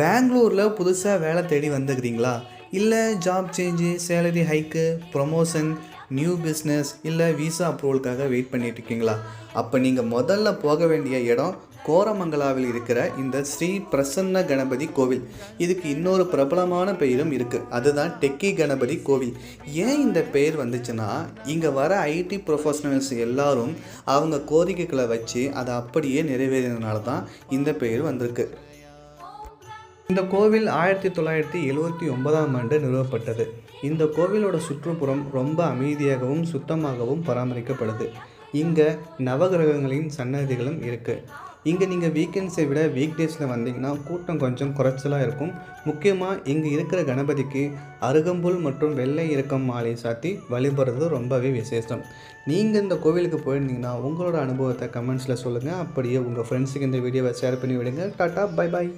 பெங்களூரில் புதுசாக வேலை தேடி வந்துக்கிறீங்களா? இல்லை job change, salary haiku, promotion, new business, இல்லை விசா அப்ரூவலுக்காக வெயிட் பண்ணிகிட்ருக்கீங்களா? அப்போ நீங்கள் முதல்ல போக வேண்டிய இடம் கோரமங்கலாவில் இருக்கிற இந்த ஸ்ரீ பிரசன்ன கணபதி கோவில். இதுக்கு இன்னொரு பிரபலமான பெயரும் இருக்குது, அதுதான் டெக்கி கணபதி கோவில். ஏன் இந்த பெயர் வந்துச்சுன்னா, இங்கே வர ஐடி ப்ரொஃபஷனல்ஸ் எல்லாரும் அவங்க கோரிக்கைகளை வச்சு அதை அப்படியே நிறைவேறினதுனால தான் இந்த பெயர் வந்திருக்கு. இந்த கோவில் 1979ஆம் ஆண்டு நிறுவப்பட்டது. இந்த கோவிலோட சுற்றுப்புறம் ரொம்ப அமைதியாகவும் சுத்தமாகவும் பராமரிக்கப்படுது. இங்கே நவகிரகங்களின் சன்னதிகளும் இருக்குது. இங்கே நீங்கள் வீக்கெண்ட்ஸை விட வீக் டேஸில் வந்தீங்கன்னா கூட்டம் கொஞ்சம் குறைச்சலாக இருக்கும். முக்கியமாக இங்கே இருக்கிற கணபதிக்கு அருகம்புல் மற்றும் வெள்ளை இறக்கம் மாலை சாத்தி வழிபடுறது ரொம்பவே விசேஷம். நீங்கள் இந்த கோவிலுக்கு போயிருந்தீங்கன்னா உங்களோட அனுபவத்தை கமெண்ட்ஸில் சொல்லுங்கள். அப்படியே உங்கள் ஃப்ரெண்ட்ஸுக்கு இந்த வீடியோவை ஷேர் பண்ணி விடுங்க. Tata, bye bye.